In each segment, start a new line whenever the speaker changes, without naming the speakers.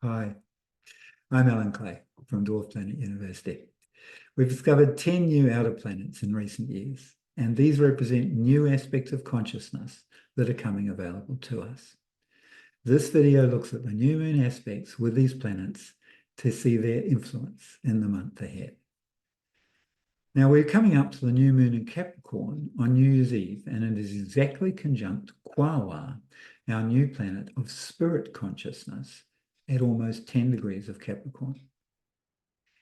Hi, I'm Alan Clay from Dwarf Planet University. We've discovered 10 new outer planets in recent years, and these represent new aspects of consciousness that are coming available to us. This video looks at the new moon aspects with these planets to see their influence in the month ahead. Now, we're coming up to the new moon in Capricorn on New Year's Eve, and it is exactly conjunct Quaoar, our new planet of spirit consciousness, at almost 10 degrees of Capricorn.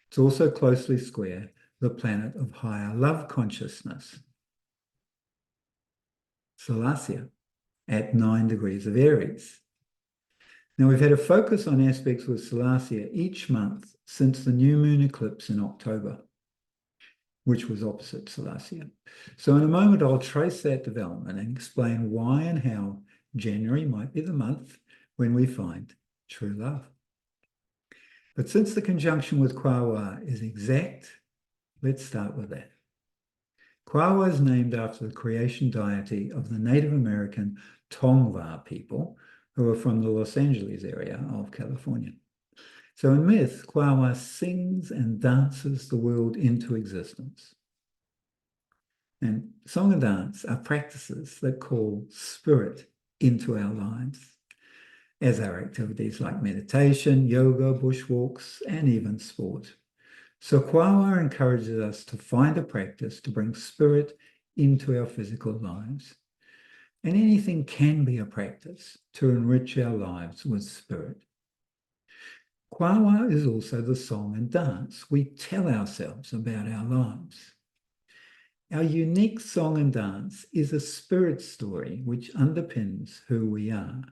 It's also closely square the planet of higher love consciousness, Salacia, at 9 degrees of Aries. Now, we've had a focus on aspects with Salacia each month since the new moon eclipse in October, which was opposite Salacia. So in a moment, I'll trace that development and explain why and how January might be the month when we find true love. But since the conjunction with Quaoar is exact, let's start with that. Quaoar is named after the creation deity of the Native American Tongva people who are from the Los Angeles area of California. So in myth, Quaoar sings and dances the world into existence. And song and dance are practices that call spirit into our lives, as are activities like meditation, yoga, bushwalks, and even sport. So Quaoar encourages us to find a practice to bring spirit into our physical lives. And anything can be a practice to enrich our lives with spirit. Quaoar is also the song and dance we tell ourselves about our lives. Our unique song and dance is a spirit story which underpins who we are.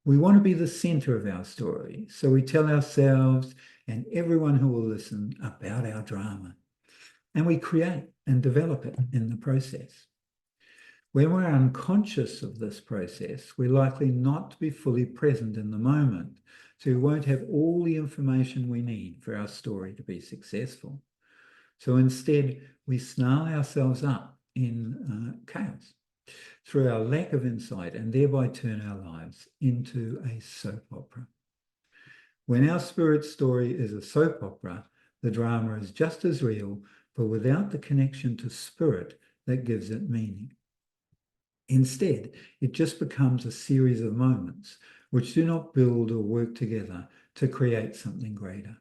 We want to be the center of our story, so we tell ourselves and everyone who will listen about our drama. And we create and develop it in the process. When we're unconscious of this process, we're likely not to be fully present in the moment, so we won't have all the information we need for our story to be successful. So instead, we snarl ourselves up in chaos through our lack of insight and thereby turn our lives into a soap opera. When our spirit story is a soap opera, the drama is just as real, but without the connection to spirit that gives it meaning. Instead, it just becomes a series of moments which do not build or work together to create something greater.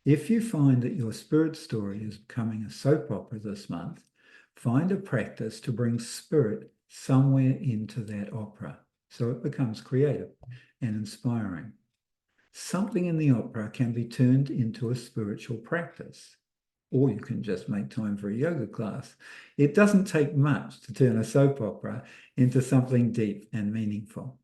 If you find that your spirit story is becoming a soap opera this month, find a practice to bring spirit somewhere into that opera so it becomes creative and inspiring. Something in the opera can be turned into a spiritual practice, or you can just make time for a yoga class. It doesn't take much to turn a soap opera into something deep and meaningful.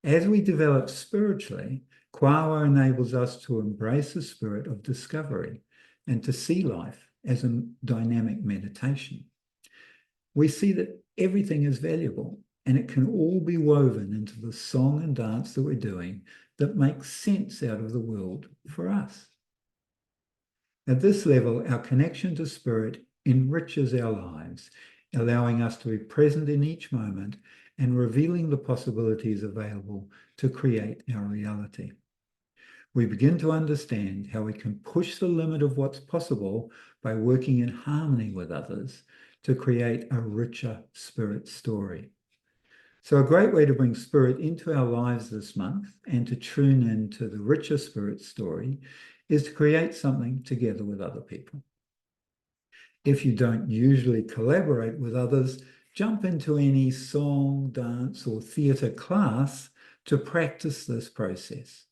As we develop spiritually, Quaoar enables us to embrace a spirit of discovery and to see life as a dynamic meditation. We see that everything is valuable and it can all be woven into the song and dance that we're doing that makes sense out of the world for us. At this level, our connection to spirit enriches our lives, allowing us to be present in each moment and revealing the possibilities available to create our reality. We begin to understand how we can push the limit of what's possible by working in harmony with others to create a richer spirit story. So a great way to bring spirit into our lives this month and to tune into the richer spirit story is to create something together with other people. If you don't usually collaborate with others, jump into any song, dance, or theatre class to practice this process.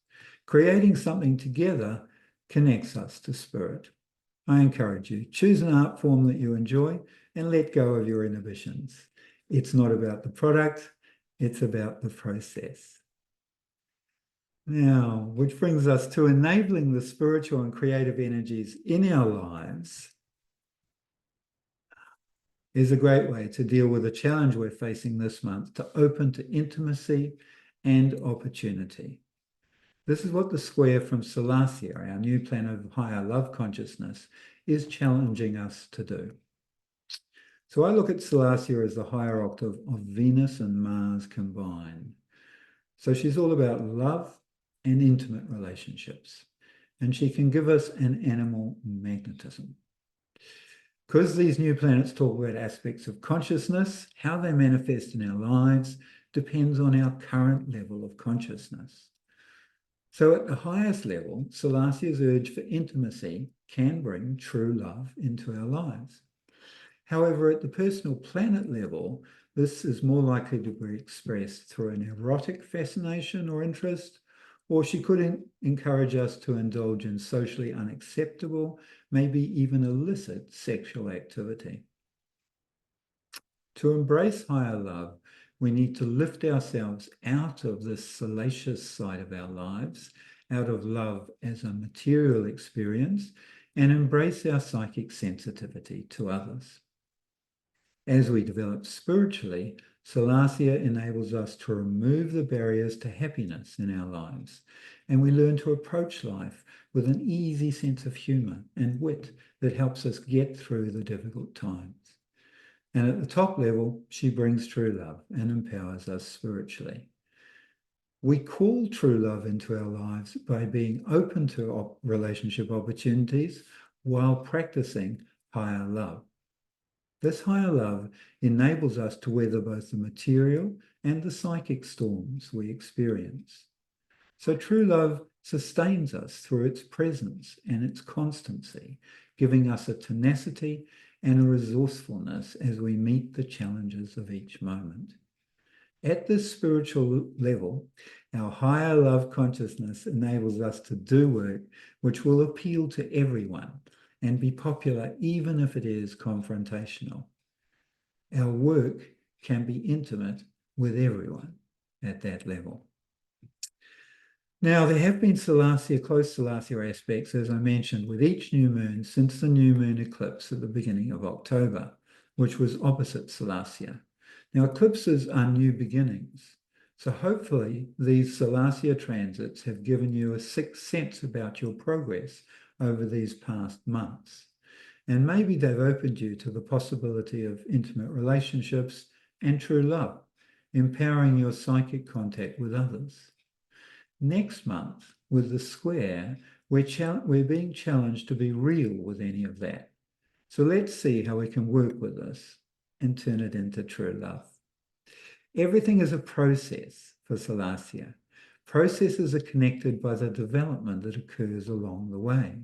Creating something together connects us to spirit. I encourage you, choose an art form that you enjoy and let go of your inhibitions. It's not about the product, it's about the process. Now, which brings us to enabling the spiritual and creative energies in our lives is a great way to deal with the challenge we're facing this month, to open to intimacy and opportunity. This is what the square from Salacia, our new planet of higher love consciousness, is challenging us to do. So I look at Salacia as the higher octave of Venus and Mars combined. So she's all about love and intimate relationships. And she can give us an animal magnetism. Because these new planets talk about aspects of consciousness, how they manifest in our lives depends on our current level of consciousness. So at the highest level, Salacia's urge for intimacy can bring true love into our lives. However, at the personal planet level, this is more likely to be expressed through an erotic fascination or interest, or she could encourage us to indulge in socially unacceptable, maybe even illicit sexual activity. To embrace higher love, we need to lift ourselves out of this salacious side of our lives, out of love as a material experience, and embrace our psychic sensitivity to others. As we develop spiritually, Salacia enables us to remove the barriers to happiness in our lives, and we learn to approach life with an easy sense of humor and wit that helps us get through the difficult times. And at the top level, she brings true love and empowers us spiritually. We call true love into our lives by being open to relationship opportunities while practicing higher love. This higher love enables us to weather both the material and the psychic storms we experience. So true love sustains us through its presence and its constancy, giving us a tenacity and a resourcefulness as we meet the challenges of each moment. At this spiritual level, our higher love consciousness enables us to do work which will appeal to everyone and be popular even if it is confrontational. Our work can be intimate with everyone at that level. Now, there have been Salacia, close Salacia aspects, as I mentioned, with each new moon since the new moon eclipse at the beginning of October, which was opposite Salacia. Now, eclipses are new beginnings. So hopefully these Salacia transits have given you a sixth sense about your progress over these past months. And maybe they've opened you to the possibility of intimate relationships and true love, empowering your psychic contact with others. Next month, with the square, we're being challenged to be real with any of that. So let's see how we can work with this and turn it into true love. Everything is a process for Salacia. Processes are connected by the development that occurs along the way.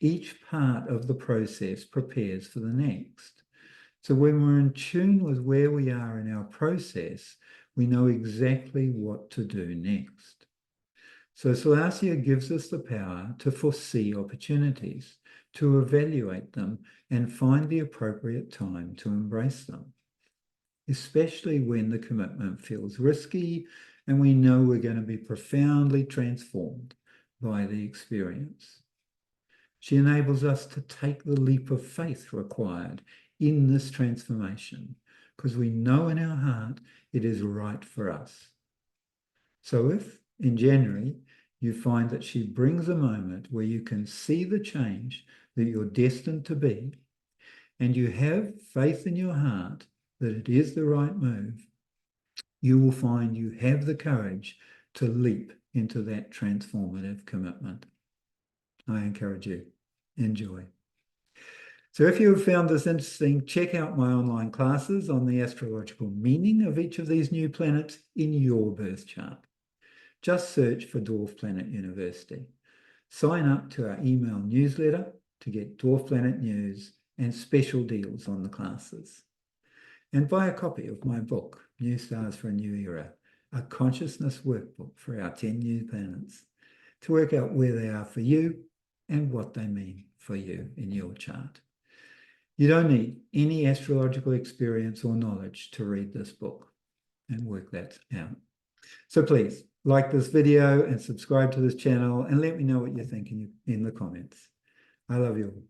Each part of the process prepares for the next. So when we're in tune with where we are in our process, we know exactly what to do next. So Salacia gives us the power to foresee opportunities, to evaluate them, and find the appropriate time to embrace them, especially when the commitment feels risky and we know we're going to be profoundly transformed by the experience. She enables us to take the leap of faith required in this transformation because we know in our heart it is right for us. So if in January you find that she brings a moment where you can see the change that you're destined to be, and you have faith in your heart that it is the right move, you will find you have the courage to leap into that transformative commitment. I encourage you. Enjoy. So if you have found this interesting, check out my online classes on the astrological meaning of each of these new planets in your birth chart. Just search for Dwarf Planet University. Sign up to our email newsletter to get Dwarf Planet news and special deals on the classes. And buy a copy of my book, New Stars for a New Era, a consciousness workbook for our 10 new planets, to work out where they are for you and what they mean for you in your chart. You don't need any astrological experience or knowledge to read this book and work that out. So please like this video and subscribe to this channel and let me know what you're thinking in the comments. I love you all.